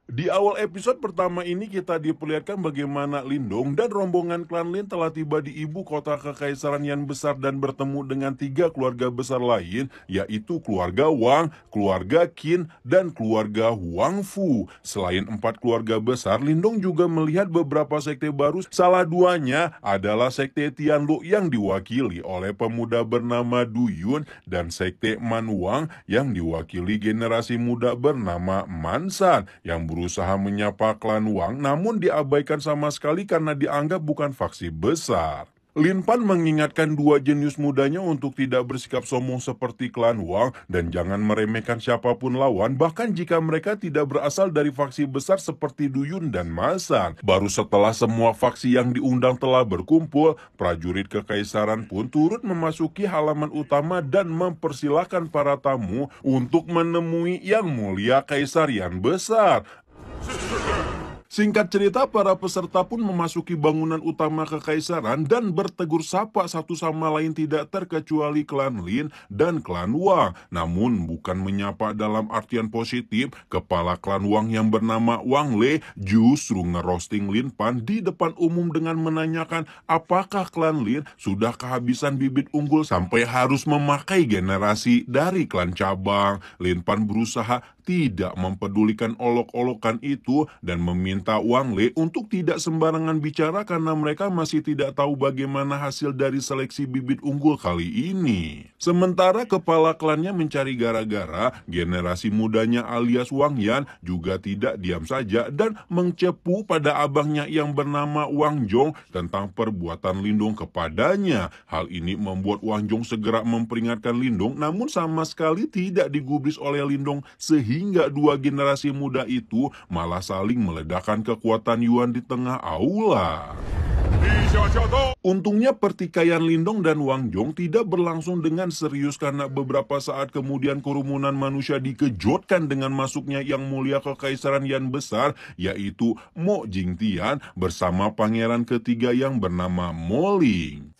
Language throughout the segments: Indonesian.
Di awal episode pertama ini kita diperlihatkan bagaimana Lindong dan rombongan klan Lin telah tiba di ibu kota kekaisaran yang besar dan bertemu dengan tiga keluarga besar lain, yaitu keluarga Wang, keluarga Qin, dan keluarga Huang Fu. Selain empat keluarga besar, Lindong juga melihat beberapa sekte baru. Salah duanya adalah sekte Tianlu yang diwakili oleh pemuda bernama Du Yun dan sekte Man Wang yang diwakili generasi muda bernama Man Shan yang berusaha menyapa klan Wang namun diabaikan sama sekali karena dianggap bukan faksi besar. Lin Pan mengingatkan dua jenius mudanya untuk tidak bersikap sombong seperti klan Wang dan jangan meremehkan siapapun lawan bahkan jika mereka tidak berasal dari faksi besar seperti Duyun dan Masan. Baru setelah semua faksi yang diundang telah berkumpul, prajurit kekaisaran pun turut memasuki halaman utama dan mempersilahkan para tamu untuk menemui yang mulia kaisar yang besar. Singkat cerita, para peserta pun memasuki bangunan utama kekaisaran dan bertegur sapa satu sama lain tidak terkecuali klan Lin dan klan Wang. Namun bukan menyapa dalam artian positif, kepala klan Wang yang bernama Wang Le justru ngerosting Lin Pan di depan umum dengan menanyakan apakah klan Lin sudah kehabisan bibit unggul sampai harus memakai generasi dari klan cabang. Lin Pan berusaha tidak mempedulikan olok-olokan itu dan meminta Wang Le untuk tidak sembarangan bicara karena mereka masih tidak tahu bagaimana hasil dari seleksi bibit unggul kali ini. Sementara kepala klannya mencari gara-gara, generasi mudanya alias Wang Yan juga tidak diam saja dan mengcepu pada abangnya yang bernama Wang Zhong tentang perbuatan Lindong kepadanya. Hal ini membuat Wang Zhong segera memperingatkan Lindong namun sama sekali tidak digubris oleh Lindong sehingga dua generasi muda itu malah saling meledakkan kekuatan Yuan di tengah aula. Untungnya pertikaian Lindong dan Wang Zhong tidak berlangsung dengan serius karena beberapa saat kemudian kerumunan manusia dikejutkan dengan masuknya yang mulia kekaisaran yang besar yaitu Mo Jingtian bersama pangeran ketiga yang bernama Mo Ling.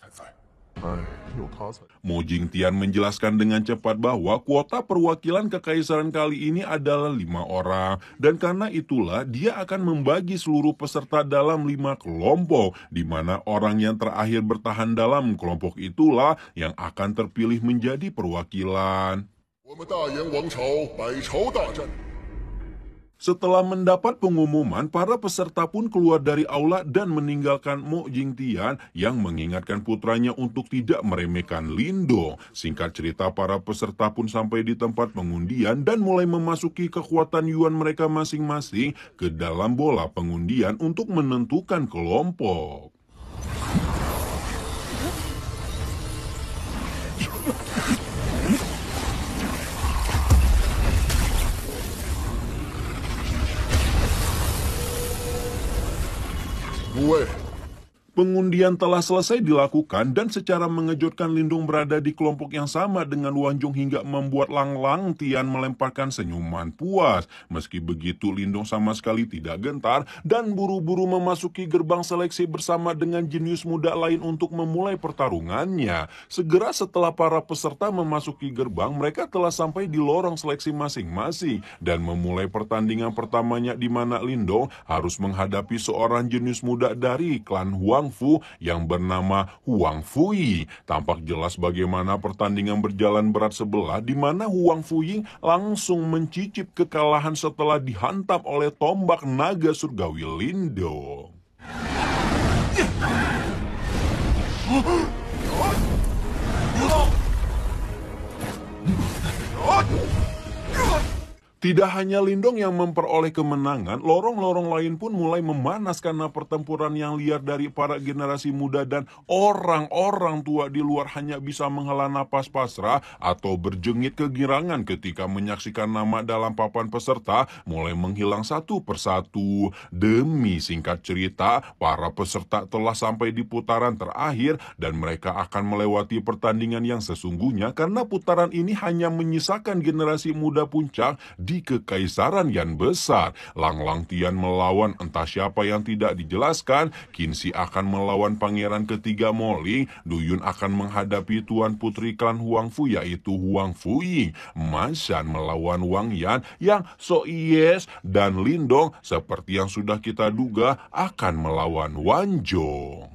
Mo Jingtian menjelaskan dengan cepat bahwa kuota perwakilan kekaisaran kali ini adalah 5 orang dan karena itulah dia akan membagi seluruh peserta dalam 5 kelompok di mana orang yang terakhir bertahan dalam kelompok itulah yang akan terpilih menjadi perwakilan. Setelah mendapat pengumuman, para peserta pun keluar dari aula dan meninggalkan Mo Jingtian yang mengingatkan putranya untuk tidak meremehkan Lindong. Singkat cerita, para peserta pun sampai di tempat pengundian dan mulai memasuki kekuatan Yuan mereka masing-masing ke dalam bola pengundian untuk menentukan kelompok. Pengundian telah selesai dilakukan dan secara mengejutkan Lindung berada di kelompok yang sama dengan Wang Zhong hingga membuat Lang Lang Tian melemparkan senyuman puas. Meski begitu Lindung sama sekali tidak gentar dan buru-buru memasuki gerbang seleksi bersama dengan jenius muda lain untuk memulai pertarungannya. Segera setelah para peserta memasuki gerbang, mereka telah sampai di lorong seleksi masing-masing dan memulai pertandingan pertamanya di mana Lindong harus menghadapi seorang jenius muda dari klan Huang Fu yang bernama Huang Fuyi. Tampak jelas bagaimana pertandingan berjalan berat sebelah di mana Huang Fuyi langsung mencicip kekalahan setelah dihantam oleh tombak naga surgawi Lindong. Tidak hanya Lindong yang memperoleh kemenangan, lorong-lorong lain pun mulai memanas karena pertempuran yang liar dari para generasi muda dan orang-orang tua di luar hanya bisa menghela napas pasrah atau berjengit kegirangan ketika menyaksikan nama dalam papan peserta mulai menghilang satu persatu. Demi singkat cerita, para peserta telah sampai di putaran terakhir dan mereka akan melewati pertandingan yang sesungguhnya karena putaran ini hanya menyisakan generasi muda puncak di di Kekaisaran Yan Besar. Lang Tian melawan entah siapa yang tidak dijelaskan. Qinzi akan melawan pangeran ketiga Moling. Du Yun akan menghadapi tuan putri klan Huangfu yaitu Huang Fuying. Man Shan melawan Wang Yan yang So Yes, dan Lindong seperti yang sudah kita duga akan melawan Wan Zhong.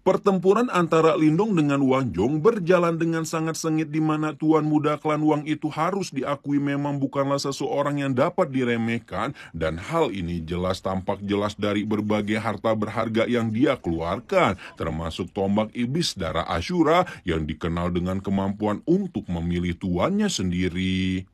Pertempuran antara Lindong dengan Wan Zhong berjalan dengan sangat sengit di mana tuan muda klan Wang itu harus diakui memang bukanlah seseorang yang dapat diremehkan, dan hal ini tampak jelas dari berbagai harta berharga yang dia keluarkan, termasuk tombak iblis darah Ashura yang dikenal dengan kemampuan untuk memilih tuannya sendiri.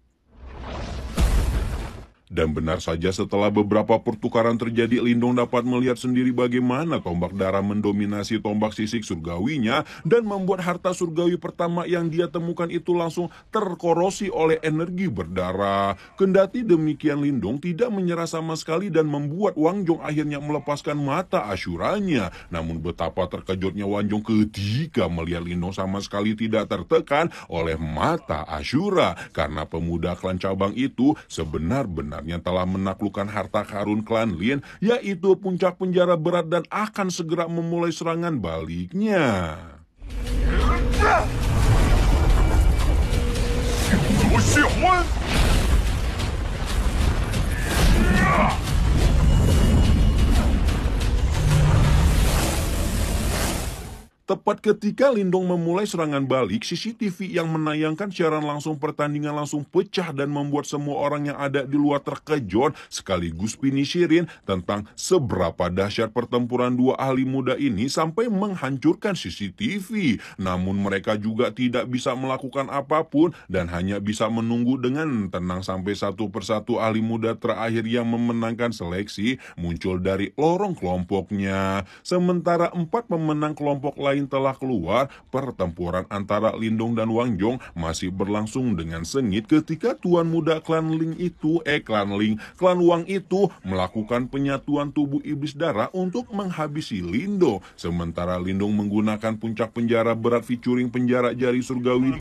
Dan benar saja setelah beberapa pertukaran terjadi, Lindong dapat melihat sendiri bagaimana tombak darah mendominasi tombak sisik surgawinya dan membuat harta surgawi pertama yang dia temukan itu langsung terkorosi oleh energi berdarah. Kendati demikian, Lindong tidak menyerah sama sekali dan membuat Wang Zhong akhirnya melepaskan mata Ashuranya. Namun betapa terkejutnya Wan Zhong ketika melihat Lindong sama sekali tidak tertekan oleh mata Ashura, karena pemuda klan cabang itu sebenarnya telah menaklukkan harta karun klan Lin, yaitu puncak penjara berat, dan akan segera memulai serangan baliknya. Tepat ketika Lindong memulai serangan balik, CCTV yang menayangkan siaran langsung pertandingan langsung pecah dan membuat semua orang yang ada di luar terkejut sekaligus penasaran tentang seberapa dahsyat pertempuran dua ahli muda ini sampai menghancurkan CCTV. Namun mereka juga tidak bisa melakukan apapun dan hanya bisa menunggu dengan tenang sampai satu persatu ahli muda terakhir yang memenangkan seleksi muncul dari lorong kelompoknya. Sementara 4 pemenang kelompok lain telah keluar, pertempuran antara Lindong dan Wang Zhong masih berlangsung dengan sengit ketika tuan muda klan klan Wang itu melakukan penyatuan tubuh iblis darah untuk menghabisi Lindong. Sementara Lindong menggunakan puncak penjara berat featuring penjara jari surgawi.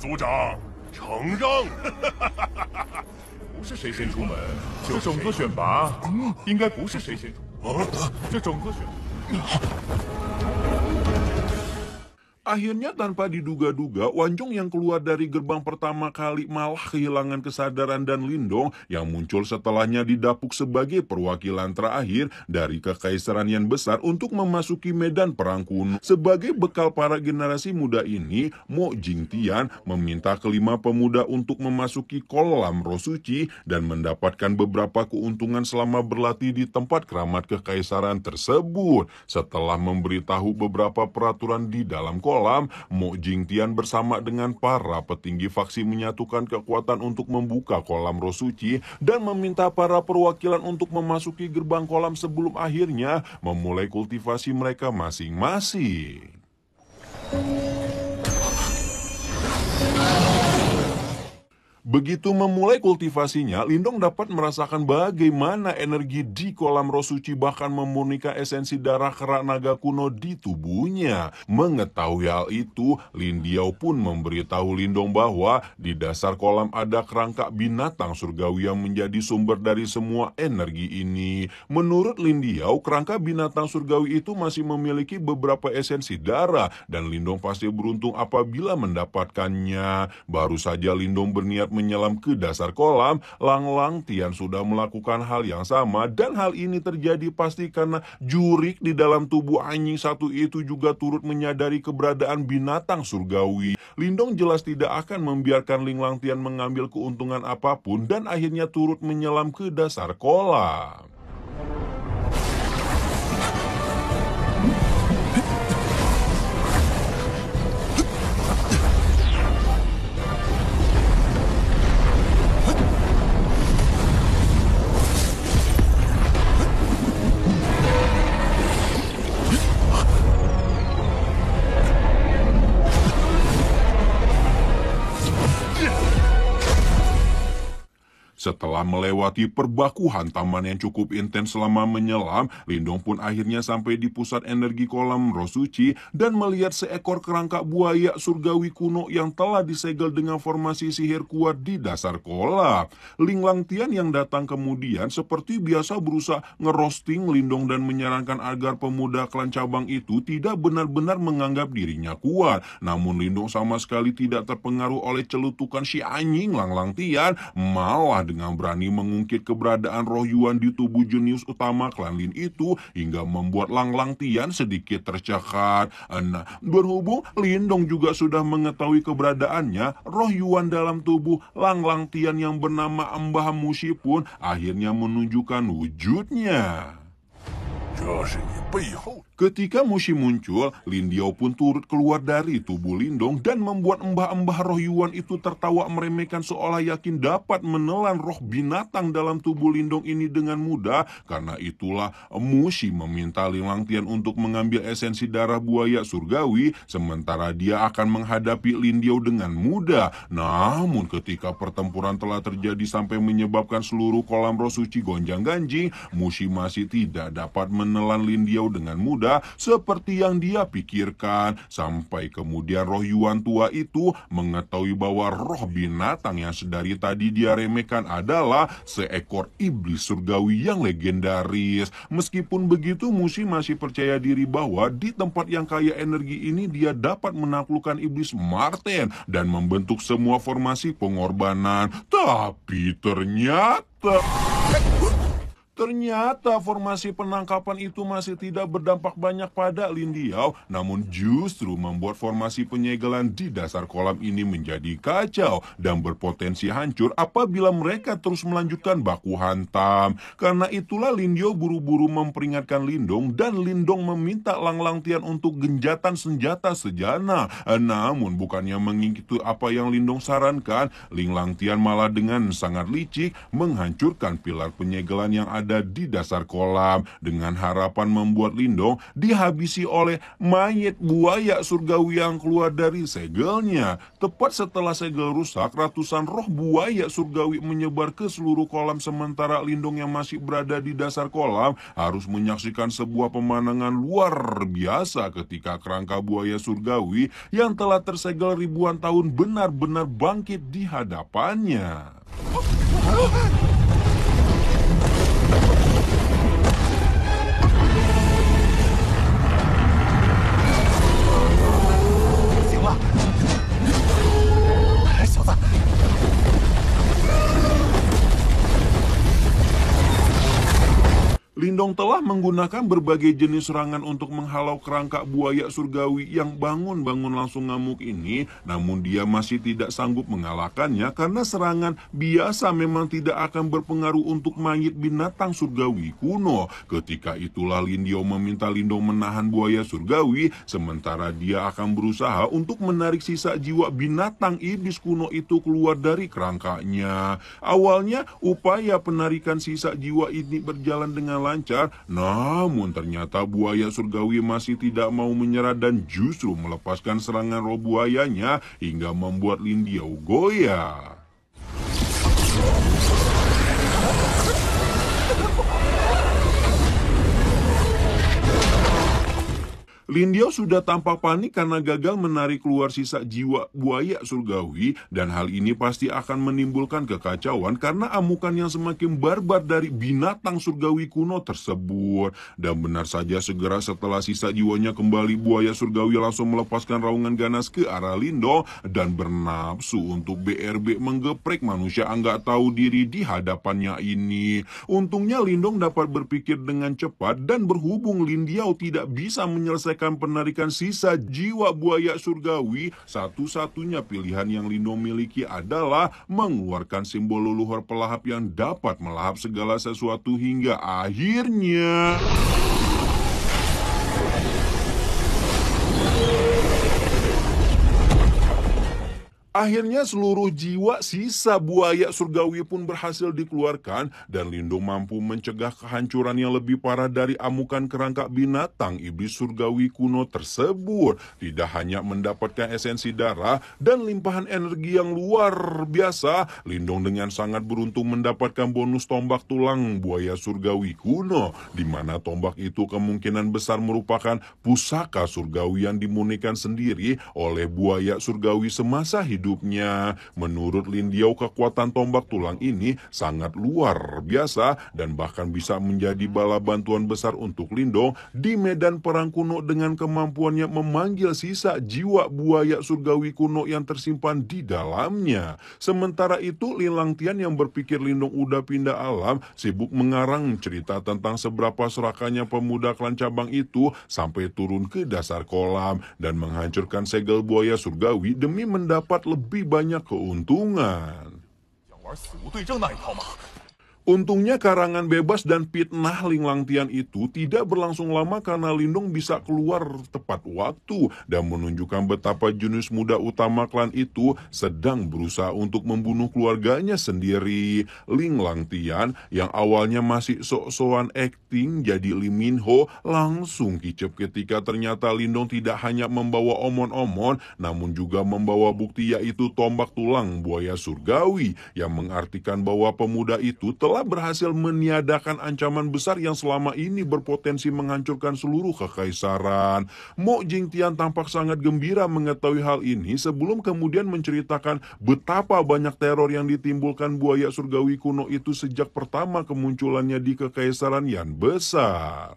Akhirnya tanpa diduga-duga, Wan Zhong yang keluar dari gerbang pertama kali malah kehilangan kesadaran, dan Lindong yang muncul setelahnya didapuk sebagai perwakilan terakhir dari Kekaisaran Yan Besar untuk memasuki medan perang kuno. Sebagai bekal para generasi muda ini, Mo Jingtian meminta kelima pemuda untuk memasuki kolam roh suci dan mendapatkan beberapa keuntungan selama berlatih di tempat keramat kekaisaran tersebut. Setelah memberitahu beberapa peraturan di dalam kolam, Mo Jingtian bersama dengan para petinggi faksi menyatukan kekuatan untuk membuka kolam roh suci dan meminta para perwakilan untuk memasuki gerbang kolam sebelum akhirnya memulai kultivasi mereka masing-masing. Begitu memulai kultivasinya, Lindong dapat merasakan bagaimana energi di kolam roh suci bahkan memurnikan esensi darah kera naga kuno di tubuhnya. Mengetahui hal itu, Lin Diao pun memberitahu Lindong bahwa di dasar kolam ada kerangka binatang surgawi yang menjadi sumber dari semua energi ini. Menurut Lin Diao, kerangka binatang surgawi itu masih memiliki beberapa esensi darah dan Lindong pasti beruntung apabila mendapatkannya. Baru saja Lindong berniat menyelam ke dasar kolam, Lang Tian sudah melakukan hal yang sama, dan hal ini terjadi pasti karena jurik di dalam tubuh anjing satu itu juga turut menyadari keberadaan binatang surgawi. Lindong jelas tidak akan membiarkan Lang Tian mengambil keuntungan apapun dan akhirnya turut menyelam ke dasar kolam. Setelah melewati perbaku hantaman yang cukup intens selama menyelam, Lindong pun akhirnya sampai di pusat energi kolam roh suci dan melihat seekor kerangka buaya surgawi kuno yang telah disegel dengan formasi sihir kuat di dasar kolam. Ling Langtian yang datang kemudian seperti biasa berusaha ngerosting Lindong dan menyarankan agar pemuda klan cabang itu tidak benar-benar menganggap dirinya kuat. Namun Lindong sama sekali tidak terpengaruh oleh celutukan si anjing Lang Langtian, malah dengan berani mengungkit keberadaan roh Yuan di tubuh jenius utama klan Lin itu hingga membuat Lang Langtian sedikit tercekat. Nah, berhubung Lindong juga sudah mengetahui keberadaannya, roh Yuan dalam tubuh Lang Langtian yang bernama Mbah Mushi pun akhirnya menunjukkan wujudnya. Ketika Mushi muncul, Lin Diao pun turut keluar dari tubuh Lindong dan membuat mbah-mbah roh Yuan itu tertawa meremehkan seolah yakin dapat menelan roh binatang dalam tubuh Lindong ini dengan mudah. Karena itulah Mushi meminta Ling Langtian untuk mengambil esensi darah buaya surgawi, sementara dia akan menghadapi Lin Diao dengan mudah. Namun ketika pertempuran telah terjadi sampai menyebabkan seluruh kolam roh suci gonjang-ganjing, Mushi masih tidak dapat menelan Lin Diao dengan mudah seperti yang dia pikirkan. Sampai kemudian roh Yuan tua itu mengetahui bahwa roh binatang yang sedari tadi dia remehkan adalah seekor iblis surgawi yang legendaris. Meskipun begitu, Mushi masih percaya diri bahwa di tempat yang kaya energi ini dia dapat menaklukkan iblis Marten dan membentuk semua formasi pengorbanan. Tapi Ternyata formasi penangkapan itu masih tidak berdampak banyak pada Lin Diao, namun justru membuat formasi penyegelan di dasar kolam ini menjadi kacau dan berpotensi hancur apabila mereka terus melanjutkan baku hantam. Karena itulah Lin Diao buru-buru memperingatkan Lindong dan Lindong meminta Lang Langtian untuk genjatan senjata sejana. Namun bukannya mengikuti apa yang Lindong sarankan, Ling Langtian malah dengan sangat licik menghancurkan pilar penyegelan yang ada di dasar kolam dengan harapan membuat Lindong dihabisi oleh mayat buaya surgawi yang keluar dari segelnya. Tepat setelah segel rusak, ratusan roh buaya surgawi menyebar ke seluruh kolam sementara Lindong yang masih berada di dasar kolam harus menyaksikan sebuah pemandangan luar biasa ketika kerangka buaya surgawi yang telah tersegel ribuan tahun benar-benar bangkit di hadapannya. Lindong telah menggunakan berbagai jenis serangan untuk menghalau kerangka buaya surgawi yang bangun-bangun langsung ngamuk ini, namun dia masih tidak sanggup mengalahkannya karena serangan biasa memang tidak akan berpengaruh untuk mayat binatang surgawi kuno. Ketika itulah Lin Diao meminta Lindong menahan buaya surgawi, sementara dia akan berusaha untuk menarik sisa jiwa binatang iblis kuno itu keluar dari kerangkanya. Awalnya upaya penarikan sisa jiwa ini berjalan dengan lancar, namun ternyata buaya surgawi masih tidak mau menyerah dan justru melepaskan serangan roh buayanya hingga membuat Lin Diao goyah. Lin Diao sudah tampak panik karena gagal menarik keluar sisa jiwa buaya surgawi dan hal ini pasti akan menimbulkan kekacauan karena amukan yang semakin barbar dari binatang surgawi kuno tersebut. Dan benar saja segera setelah sisa jiwanya kembali, buaya surgawi langsung melepaskan raungan ganas ke arah Lindong dan bernafsu untuk BRB menggeprek manusia enggak tahu diri di hadapannya ini. Untungnya Lindong dapat berpikir dengan cepat dan berhubung Lin Diao tidak bisa menyelesaikan penarikan sisa jiwa buaya surgawi, satu-satunya pilihan yang Lindong miliki adalah mengeluarkan simbol leluhur pelahap yang dapat melahap segala sesuatu hingga akhirnya Akhirnya seluruh jiwa sisa buaya surgawi pun berhasil dikeluarkan dan Lindung mampu mencegah kehancuran yang lebih parah dari amukan kerangka binatang iblis surgawi kuno tersebut. Tidak hanya mendapatkan esensi darah dan limpahan energi yang luar biasa, Lindung dengan sangat beruntung mendapatkan bonus tombak tulang buaya surgawi kuno, di mana tombak itu kemungkinan besar merupakan pusaka surgawi yang dimurnikan sendiri oleh buaya surgawi semasa hidupnya. Menurut Lindiau, kekuatan tombak tulang ini sangat luar biasa dan bahkan bisa menjadi bala bantuan besar untuk Lindong di medan perang kuno dengan kemampuannya memanggil sisa jiwa buaya surgawi kuno yang tersimpan di dalamnya. Sementara itu, Lin Langtian yang berpikir Lindong udah pindah alam sibuk mengarang cerita tentang seberapa serakannya pemuda klan cabang itu sampai turun ke dasar kolam dan menghancurkan segel buaya surgawi demi mendapat lebih banyak keuntungan. Untungnya karangan bebas dan fitnah Ling Langtian itu tidak berlangsung lama karena Lindong bisa keluar tepat waktu dan menunjukkan betapa jenius muda utama klan itu sedang berusaha untuk membunuh keluarganya sendiri. Ling Langtian yang awalnya masih sok-sokan acting jadi Lee Min Ho langsung kicep ketika ternyata Lindong tidak hanya membawa omon-omon namun juga membawa bukti yaitu tombak tulang buaya surgawi yang mengartikan bahwa pemuda itu telah berhasil meniadakan ancaman besar yang selama ini berpotensi menghancurkan seluruh kekaisaran. Mo Jingtian tampak sangat gembira mengetahui hal ini sebelum kemudian menceritakan betapa banyak teror yang ditimbulkan buaya surgawi kuno itu sejak pertama kemunculannya di kekaisaran Yan besar.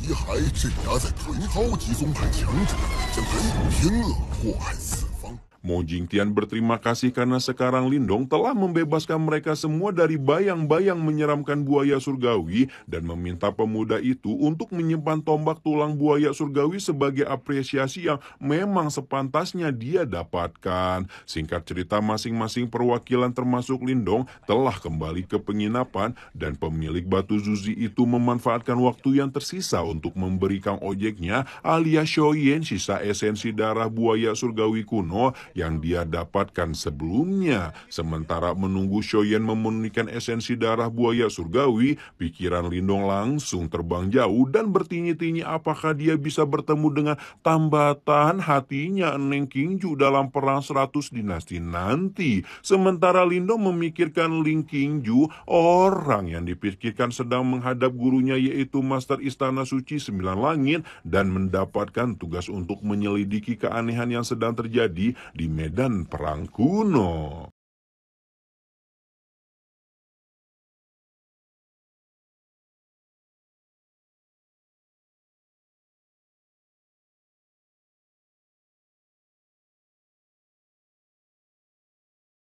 遗骸镇压在纯高级宗派强者，将本土天恶祸害四方。 Mo Jingtian berterima kasih karena sekarang Lindong telah membebaskan mereka semua dari bayang-bayang menyeramkan buaya surgawi dan meminta pemuda itu untuk menyimpan tombak tulang buaya surgawi sebagai apresiasi yang memang sepantasnya dia dapatkan. Singkat cerita, masing-masing perwakilan termasuk Lindong telah kembali ke penginapan dan pemilik batu Zuzi itu memanfaatkan waktu yang tersisa untuk memberikan ojeknya alias Shoyen sisa esensi darah buaya surgawi kuno yang dia dapatkan sebelumnya. Sementara menunggu Shoyen memurnikan esensi darah buaya surgawi, pikiran Lindong langsung terbang jauh dan bertinyi-tinyi apakah dia bisa bertemu dengan tambatan hatinya Neng Qingju dalam perang 100 dinasti nanti. Sementara Lindong memikirkan Ling Qingju, orang yang dipikirkan sedang menghadap gurunya yaitu Master Istana Suci Sembilan Langit dan mendapatkan tugas untuk menyelidiki keanehan yang sedang terjadi di medan perang kuno.